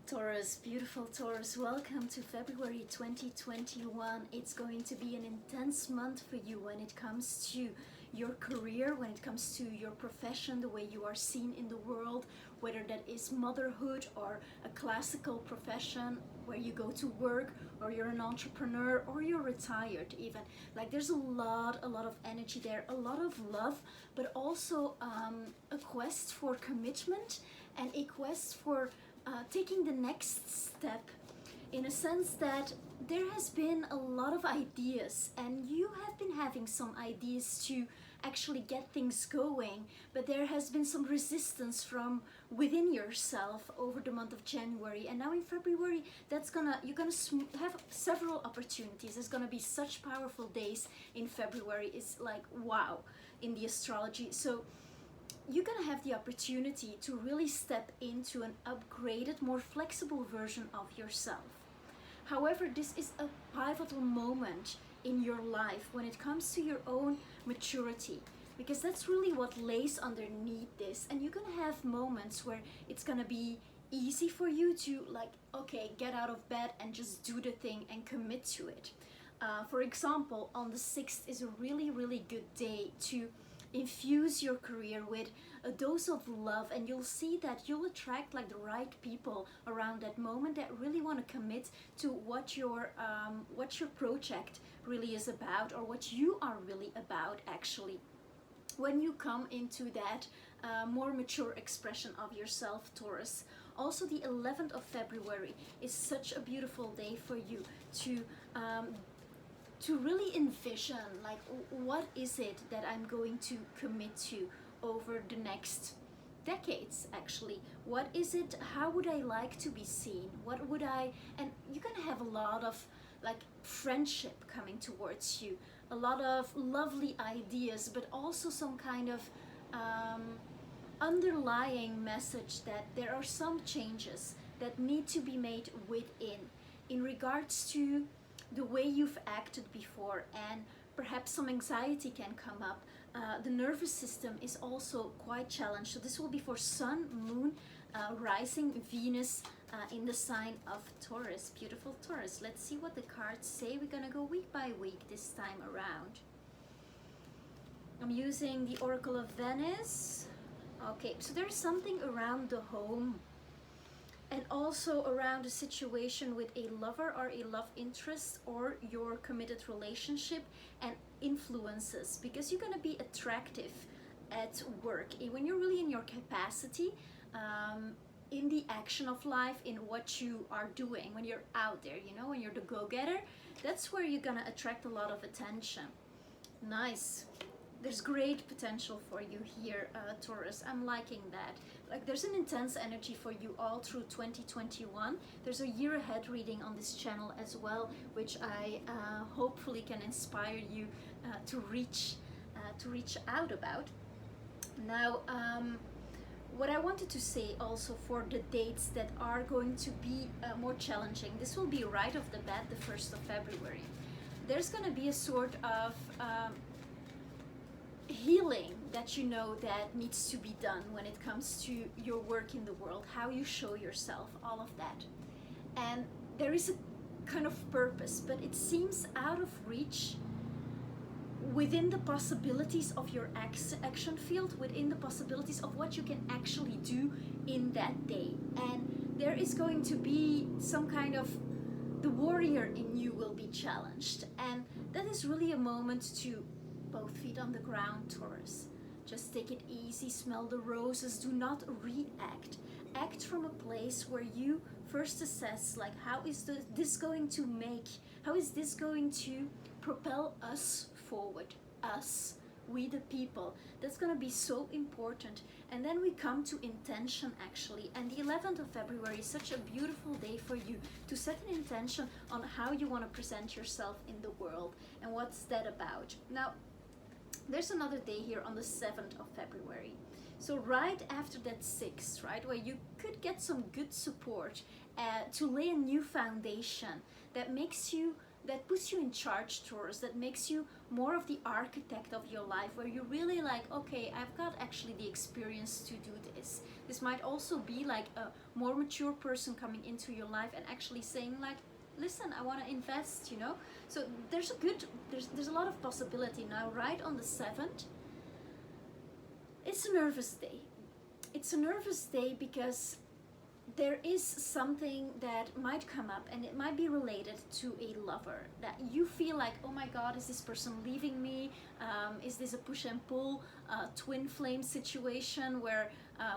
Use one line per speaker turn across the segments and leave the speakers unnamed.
Taurus, beautiful Taurus, welcome to February 2021. It's going to be an intense month for you when it comes to your career, when it comes to your profession, the way you are seen in the world, whether that is motherhood or a classical profession where you go to work, or you're an entrepreneur, or you're retired even. Like there's a lot of energy there, a lot of love, but also a quest for commitment and a quest for taking the next step, in a sense that there has been a lot of ideas and you have been having some ideas to actually get things going, but there has been some resistance from within yourself over the month of January, and now in February you're gonna have several opportunities. There's gonna be such powerful days in February. It's like wow in the astrology. So you're gonna have the opportunity to really step into an upgraded, more flexible version of yourself. However, this is a pivotal moment in your life when it comes to your own maturity, because that's really what lays underneath this. And you're gonna have moments where it's gonna be easy for you to, like, okay, get out of bed and just do the thing and commit to it. For example, on the 6th is a really good day to infuse your career with a dose of love, and you'll see that you'll attract like the right people around that moment that really want to commit to what your project really is about, or what you are really about actually, when you come into that more mature expression of yourself, Taurus. Also, the 11th of February is such a beautiful day for you to really envision, like, what is it that I'm going to commit to over the next decades actually? What is it? How would I like to be seen? What would I, and you're gonna have a lot of like friendship coming towards you, a lot of lovely ideas, but also some kind of underlying message that there are some changes that need to be made within, in regards to the way you've acted before, and perhaps some anxiety can come up. The nervous system is also quite challenged. So this will be for Sun, Moon, rising, Venus in the sign of Taurus. Beautiful Taurus. Let's see what the cards say. We're gonna go week by week this time around. I'm using the Oracle of Venice. Okay, so there's something around the home, and also around a situation with a lover or a love interest, or your committed relationship, and influences, because you're going to be attractive at work when you're really in your capacity, in the action of life, in what you are doing when you're out there, you know, when you're the go-getter. That's where you're going to attract a lot of attention. Nice. There's great potential for you here, Taurus. I'm liking that. Like, there's an intense energy for you all through 2021. There's a year ahead reading on this channel as well, which I hopefully can inspire you to reach out about. Now, what I wanted to say also for the dates that are going to be more challenging, this will be right off the bat, the 1st of February. There's going to be a sort of healing that you know that needs to be done when it comes to your work in the world, how you show yourself, all of that. And there is a kind of purpose, but it seems out of reach within the possibilities of your action field, within the possibilities of what you can actually do in that day. And there is going to be some kind of, the warrior in you will be challenged, and that is really a moment to both feet on the ground, Taurus. Just take it easy, smell the roses, do not react. Act from a place where you first assess, like, how is this going to propel us forward, us, we the people. That's going to be so important. And then we come to intention actually, and the 11th of February is such a beautiful day for you to set an intention on how you want to present yourself in the world, and what's that about. Now, there's another day here on the 7th of February. So right after that 6th, right, where you could get some good support to lay a new foundation that makes you that puts you in charge, Taurus, that makes you more of the architect of your life, where you really like, okay, I've got actually the experience to do this. This might also be like a more mature person coming into your life and actually saying like, listen, I want to invest, you know. So there's a lot of possibility. Now right on the 7th, it's a nervous day. It's a nervous day because there is something that might come up, and it might be related to a lover, that you feel like, oh my god, is this person leaving me? Is this a push and pull twin flame situation where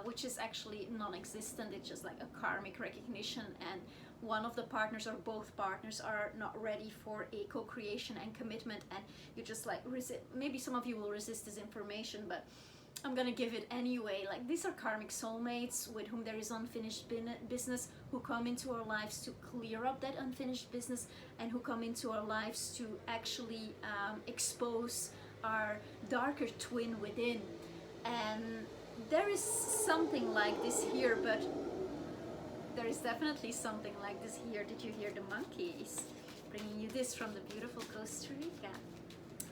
which is actually non-existent? It's just like a karmic recognition, and one of the partners or both partners are not ready for a co-creation and commitment, and you just like resist. Maybe some of you will resist this information, but I'm gonna give it anyway. Like, these are karmic soulmates with whom there is unfinished business, who come into our lives to clear up that unfinished business, and who come into our lives to actually expose our darker twin within. And there is something like this here, but there is definitely something like this here. Did you hear the monkeys? Bringing you this from the beautiful Costa Rica.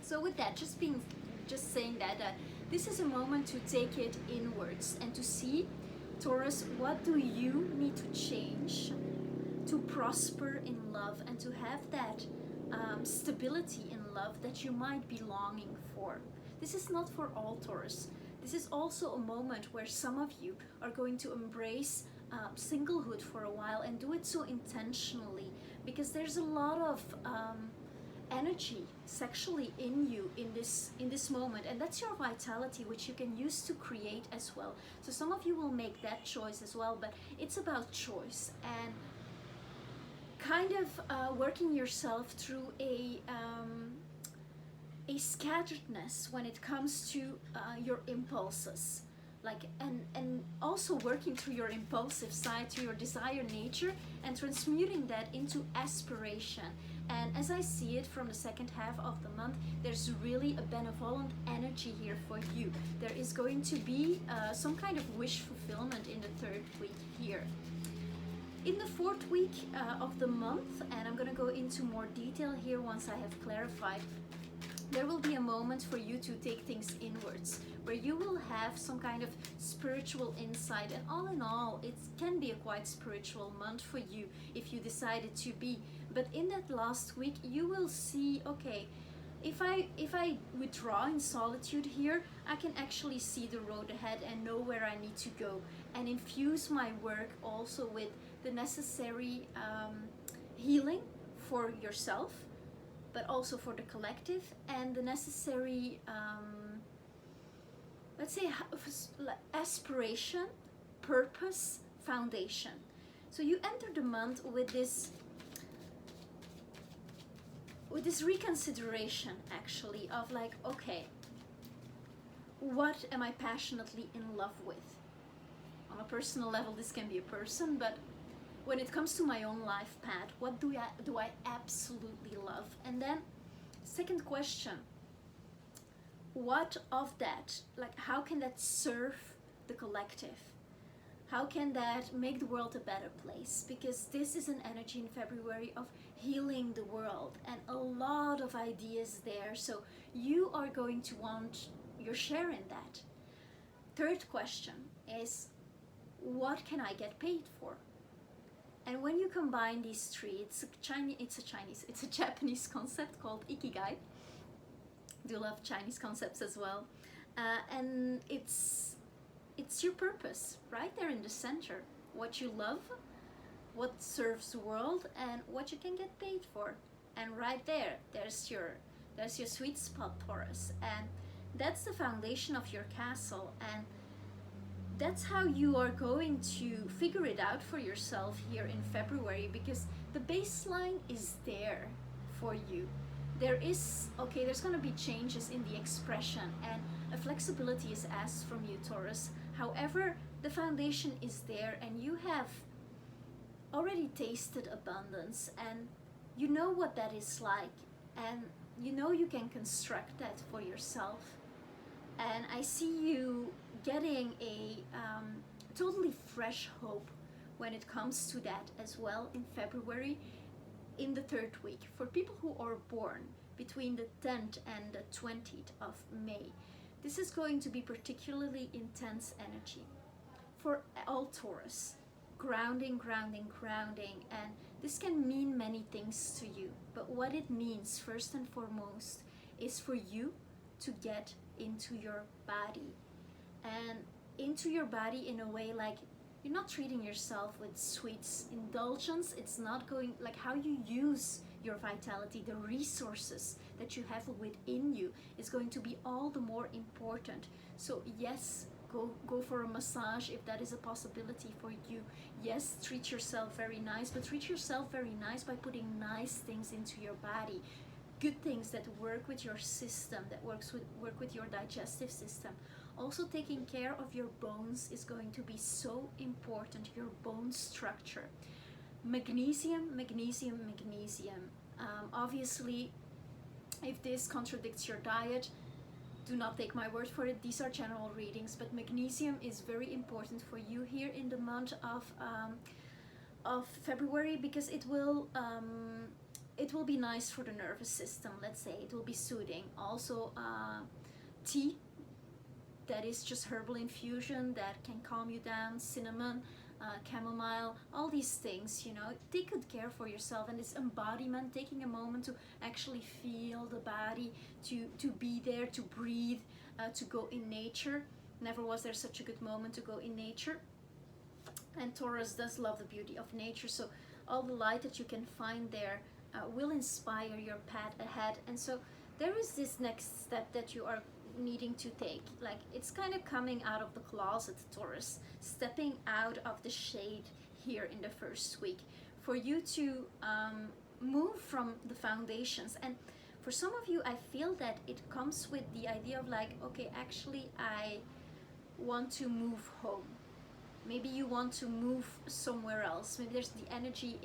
So with that, just saying that this is a moment to take it inwards and to see, Taurus, what do you need to change to prosper in love and to have that stability in love that you might be longing for. This is not for all, Taurus. This is also a moment where some of you are going to embrace singlehood for a while, and do it so intentionally, because there's a lot of energy sexually in you in this moment, and that's your vitality, which you can use to create as well. So some of you will make that choice as well, but it's about choice and kind of working yourself through a scatteredness when it comes to your impulses, like, and also working through your impulsive side, through your desire nature, and transmuting that into aspiration. And as I see it from the second half of the month, there's really a benevolent energy here for you. There is going to be some kind of wish fulfillment in the 3rd week here. In the 4th week of the month, and I'm going to go into more detail here once I have clarified, there will be a moment for you to take things inwards, where you will have some kind of spiritual insight. And all in all, it can be a quite spiritual month for you if you decide it to be. But in that last week, you will see, okay, if I withdraw in solitude here, I can actually see the road ahead and know where I need to go, and infuse my work also with the necessary healing for yourself, but also for the collective, and the necessary, let's say, aspiration, purpose, foundation. So you enter the month with this reconsideration, actually, of like, okay, what am I passionately in love with? On a personal level, this can be a person, but when it comes to my own life path, what do I absolutely love? And then, second question, what of that, like, how can that serve the collective? How can that make the world a better place? Because this is an energy in February of healing the world, and a lot of ideas there. So you are going to want your share in that. Third question is, what can I get paid for? And when you combine these three, it's a Japanese concept called ikigai. I do love Chinese concepts as well. And it's your purpose right there in the center. What you love, what serves the world, and what you can get paid for. And right there, there's your sweet spot, Taurus. And that's the foundation of your castle. And that's how you are going to figure it out for yourself here in February, because the baseline is there for you. There's going to be changes in the expression, and a flexibility is asked from you, Taurus. However, the foundation is there, and you have already tasted abundance, and you know what that is like, and you know you can construct that for yourself. And I see you getting a totally fresh hope when it comes to that as well in February. in the third week. For people who are born between the 10th and the 20th of May, this is going to be particularly intense energy. For all Taurus, grounding, grounding, grounding, and this can mean many things to you, but what it means first and foremost is for you to get into your body, and into your body in a way like you're not treating yourself with sweets indulgence. It's not going like how you use your vitality, the resources that you have within you is going to be all the more important. So yes, go for a massage if that is a possibility for you. Yes, treat yourself very nice, but treat yourself very nice by putting nice things into your body, good things that work with your system, that work with your digestive system. Also, taking care of your bones is going to be so important, your bone structure. Magnesium, magnesium, magnesium. Obviously, if this contradicts your diet, do not take my word for it. These are general readings, but magnesium is very important for you here in the month of February, because it will be nice for the nervous system. Let's say it will be soothing. Also, tea that is just herbal infusion that can calm you down, cinnamon, chamomile, all these things, you know. Take good care for yourself, and this embodiment, taking a moment to actually feel the body, to be there, to breathe, to go in nature. Never was there such a good moment to go in nature. And Taurus does love the beauty of nature, so all the light that you can find there will inspire your path ahead. And so there is this next step that you are needing to take, like it's kind of coming out of the closet, Taurus, stepping out of the shade here in the first week, for you to move from the foundations. And for some of you, I feel that it comes with the idea of like, okay, actually I want to move home. Maybe you want to move somewhere else. Maybe there's the energy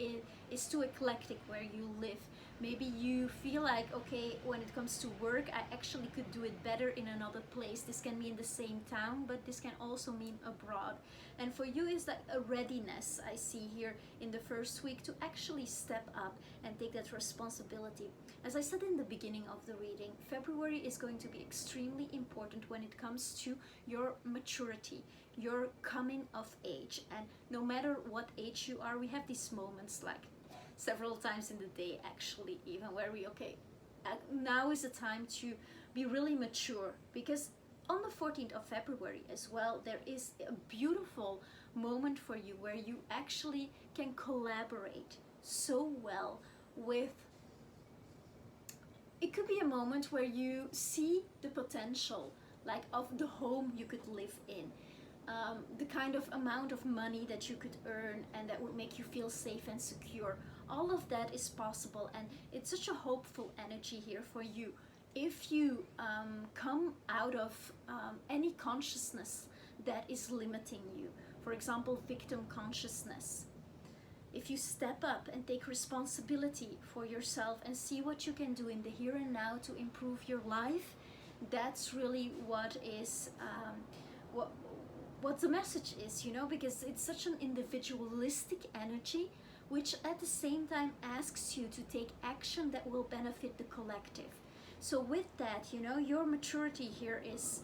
is too eclectic where you live. Maybe you feel like, okay, when it comes to work, I actually could do it better in another place. This can be in the same town, but this can also mean abroad. And for you is like a readiness I see here in the first week to actually step up and take that responsibility. As I said in the beginning of the reading, February is going to be extremely important when it comes to your maturity, your coming of age. And no matter what age you are, we have these moments like several times in the day, actually, even where we, okay, now is the time to be really mature, because on the 14th of February as well, there is a beautiful moment for you where you actually can collaborate so well with, it could be a moment where you see the potential, like of the home you could live in, the kind of amount of money that you could earn and that would make you feel safe and secure. All of that is possible, and it's such a hopeful energy here for you. If you come out of any consciousness that is limiting you, for example, victim consciousness, if you step up and take responsibility for yourself and see what you can do in the here and now to improve your life, that's really what is what the message is, you know, because it's such an individualistic energy, which at the same time asks you to take action that will benefit the collective. So with that, you know, your maturity here is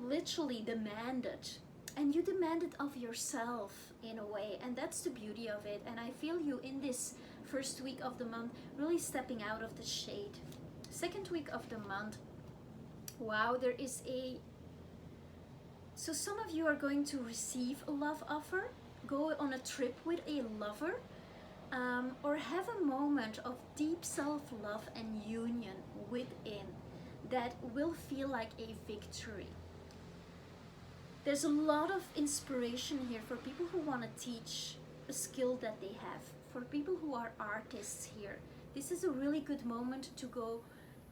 literally demanded, and you demand it of yourself in a way, and that's the beauty of it. And I feel you in this first week of the month really stepping out of the shade. Second week of the month, wow, there is so some of you are going to receive a love offer, go on a trip with a lover, or have a moment of deep self-love and union within that will feel like a victory. There's a lot of inspiration here for people who want to teach a skill that they have, for people who are artists here. This is a really good moment to go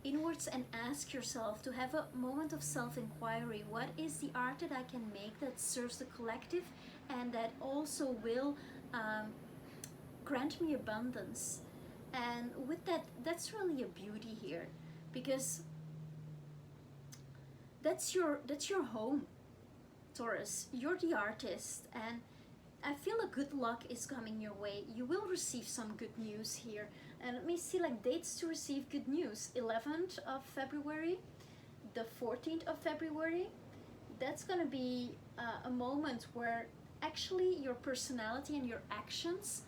inwards and ask yourself, to have a moment of self-inquiry. What is the art that I can make that serves the collective and that also will grant me abundance? And with that, that's really a beauty here, because that's your home, Taurus. You're the artist, and I feel a good luck is coming your way. You will receive some good news here. And let me see like dates to receive good news. 11th of February, the 14th of February. That's gonna be a moment where actually your personality and your actions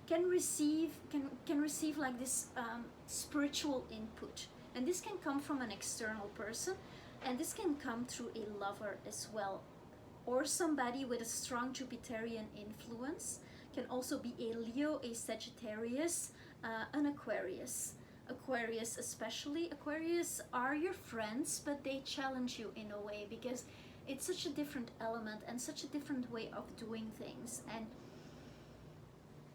can receive like this spiritual input, and this can come from an external person, and this can come through a lover as well, or somebody with a strong Jupiterian influence. Can also be a Leo, a Sagittarius, an Aquarius. Aquarius especially. Aquarius are your friends, but they challenge you in a way because it's such a different element and such a different way of doing things, and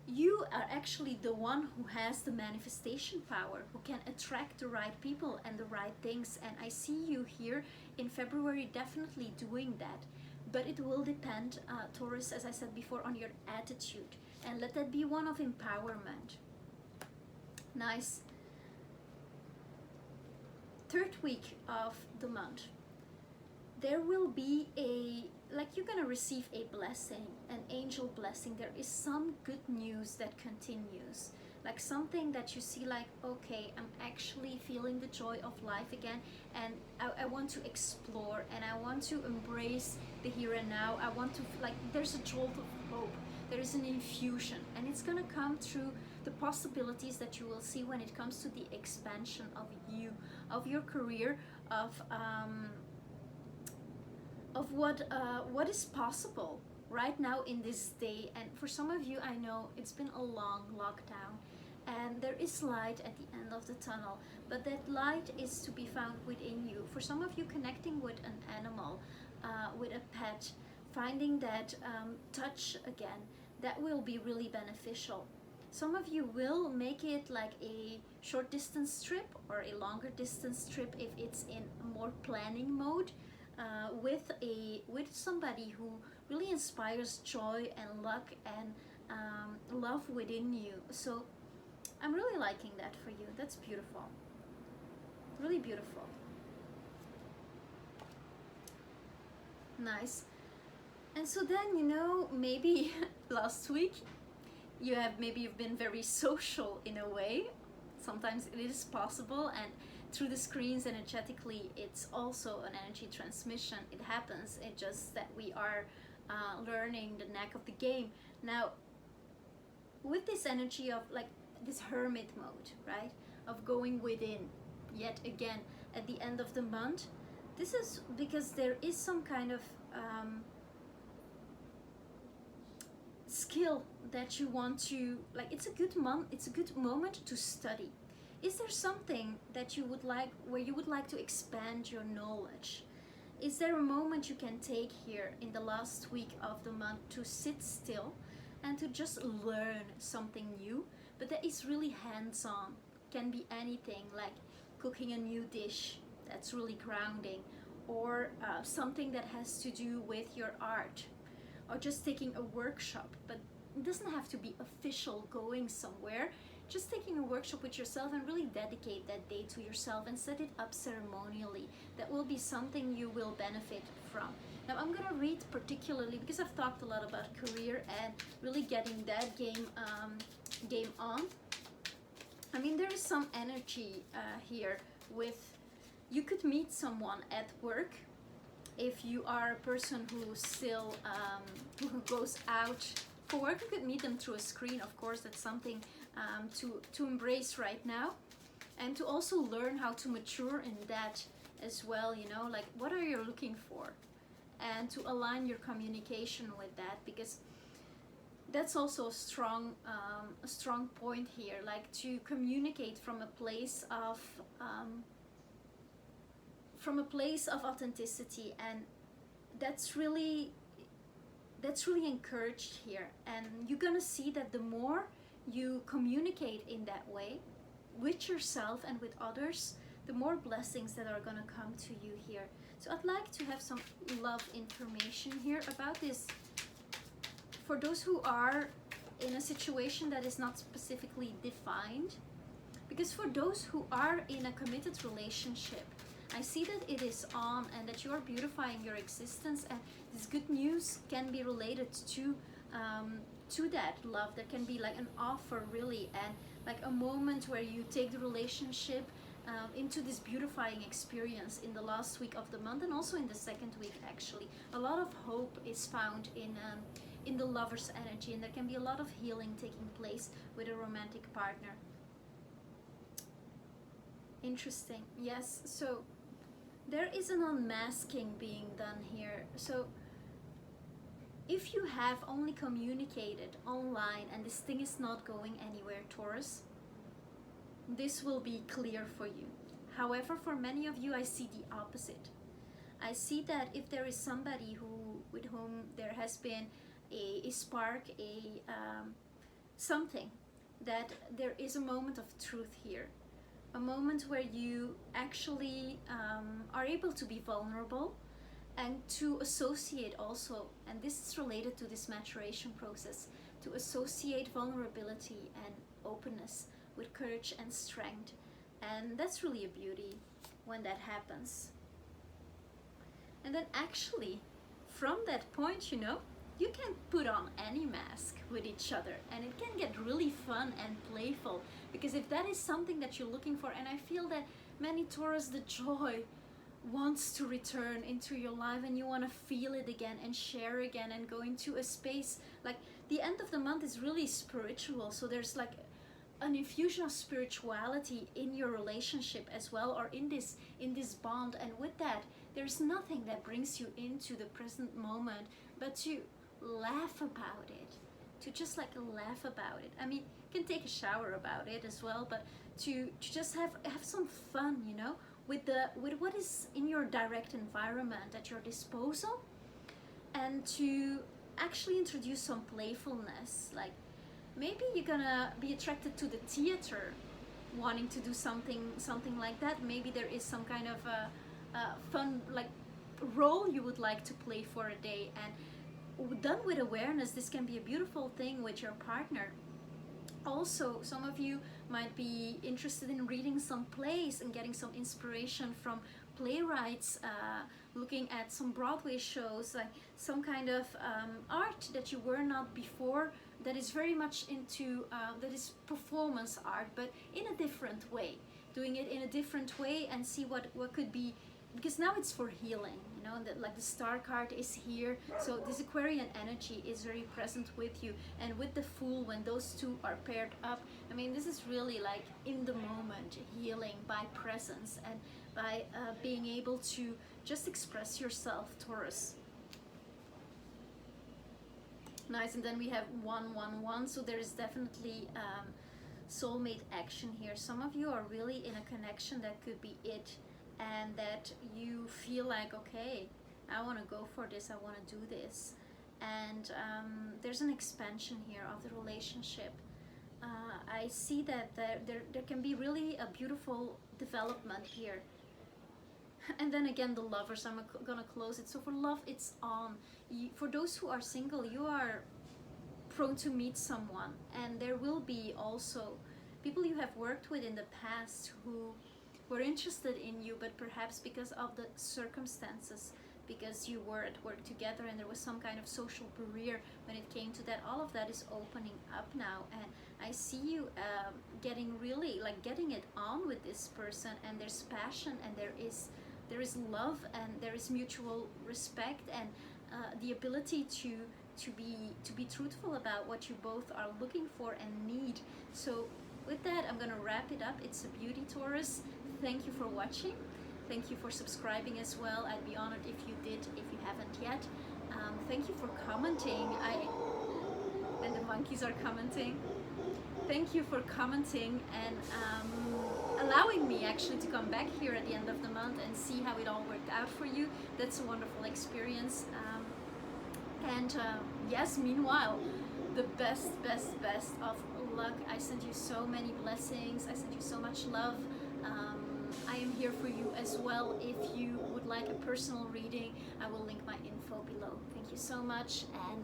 you are actually the one who has the manifestation power, who can attract the right people and the right things. And I see you here in February definitely doing that. But it will depend, Taurus, as I said before, on your attitude. And let that be one of empowerment. Nice. Third week of the month. There will be you're gonna receive a blessing, an angel blessing. There is some good news that continues, like something that you see like, okay, I'm actually feeling the joy of life again, and I want to explore, and I want to embrace the here and now. I want to, like, there's a jolt of hope, there is an infusion, and it's gonna come through the possibilities that you will see when it comes to the expansion of you, of your career, of what is possible right now in this day. And for some of you, I know it's been a long lockdown, and there is light at the end of the tunnel, but that light is to be found within you. For some of you, connecting with an animal, with a pet, finding that touch again, that will be really beneficial. Some of you will make it like a short distance trip or a longer distance trip if it's in more planning mode, with somebody who really inspires joy and luck and love within you. So I'm really liking that for you. That's beautiful, really beautiful. Nice. And so then, you know, maybe last week you've been very social in a way. Sometimes it is possible, and through the screens energetically, it's also an energy transmission. It happens. It's just that we are learning the knack of the game. Now, with this energy of like this hermit mode, right? Of going within, yet again, at the end of the month, this is because there is some kind of skill that you want to, like, it's a good moment to study. Is there something that you would like, where you would like to expand your knowledge? Is there a moment you can take here in the last week of the month to sit still and to just learn something new, but that is really hands-on? Can be anything, like cooking a new dish that's really grounding, or something that has to do with your art, or just taking a workshop. But it doesn't have to be official, going somewhere. Just taking a workshop with yourself and really dedicate that day to yourself and set it up ceremonially. That will be something you will benefit from. Now I'm gonna read particularly, because I've talked a lot about career and really getting that game on. I mean, there is some energy here with, you could meet someone at work. If you are a person who still who goes out for work, you could meet them through a screen. Of course, that's something to embrace right now, and to also learn how to mature in that as well. You know, like, what are you looking for, and to align your communication with that, because that's also a strong point here. Like, to communicate from a place of authenticity, and that's really encouraged here. And you're gonna see that the more you communicate in that way with yourself and with others, the more blessings that are gonna come to you here. So I'd like to have some love information here about this for those who are in a situation that is not specifically defined, because for those who are in a committed relationship, I see that it is on, and that you are beautifying your existence, and this good news can be related to to that love. There can be like an offer really, and like a moment where you take the relationship into this beautifying experience in the last week of the month, and also in the second week actually. A lot of hope is found in the lover's energy, and there can be a lot of healing taking place with a romantic partner. Interesting. Yes, so there is an unmasking being done here. So if you have only communicated online and this thing is not going anywhere, Taurus, this will be clear for you. However, for many of you, I see the opposite. I see that if there is somebody with whom there has been a spark, something, that there is a moment of truth here. A moment where you actually are able to be vulnerable and to associate also, and this is related to this maturation process, to associate vulnerability and openness with courage and strength. And that's really a beauty when that happens. And then actually, from that point, you know, you can put on any mask with each other, and it can get really fun and playful, because if that is something that you're looking for, and I feel that many Taurus, the joy wants to return into your life, and you want to feel it again and share again and go into a space. Like the end of the month is really spiritual, so there's like an infusion of spirituality in your relationship as well, or in this bond. And with that, there's nothing that brings you into the present moment but to laugh about it, to just like laugh about it. I mean, you can take a shower about it as well, but to just have some fun, you know, with what is in your direct environment at your disposal, and to actually introduce some playfulness. Like maybe you're gonna be attracted to the theater, wanting to do something like that. Maybe there is some kind of fun like role you would like to play for a day, and done with awareness, this can be a beautiful thing with your partner. Also, some of you might be interested in reading some plays and getting some inspiration from playwrights, looking at some Broadway shows, like some kind of art that you were not before, that is very much into, that is performance art, but in a different way. Doing it in a different way and see what could be, because now it's for healing, you know, that like the star card is here, so this Aquarian energy is very present with you, and with the Fool, when those two are paired up, I mean, this is really like in the moment healing by presence and by being able to just express yourself, Taurus. Nice. And then we have 111, so there is definitely soulmate action here. Some of you are really in a connection that could be it, and that you feel like, okay, I want to go for this, I want to do this. And there's an expansion here of the relationship. I see that there can be really a beautiful development here. And then again, the Lovers, I'm gonna close it. So for love, it's on. For those who are single, you are prone to meet someone, and there will be also people you have worked with in the past who were interested in you, but perhaps because of the circumstances, because you were at work together and there was some kind of social barrier when it came to that, all of that is opening up now. And I see you getting really, like, getting it on with this person, and there's passion, and there is love, and there is mutual respect, and the ability to be truthful about what you both are looking for and need. So with that, I'm gonna wrap it up. It's a beauty, Taurus. Thank you for watching. Thank you for subscribing as well. I'd be honored if you did, if you haven't yet. Thank you for commenting. And the monkeys are commenting. Thank you for commenting and allowing me actually to come back here at the end of the month and see how it all worked out for you. That's a wonderful experience. Yes, meanwhile, the best of luck. I send you so many blessings. I send you so much love. I am here for you as well. If you would like a personal reading, I will link my info below. Thank you so much, and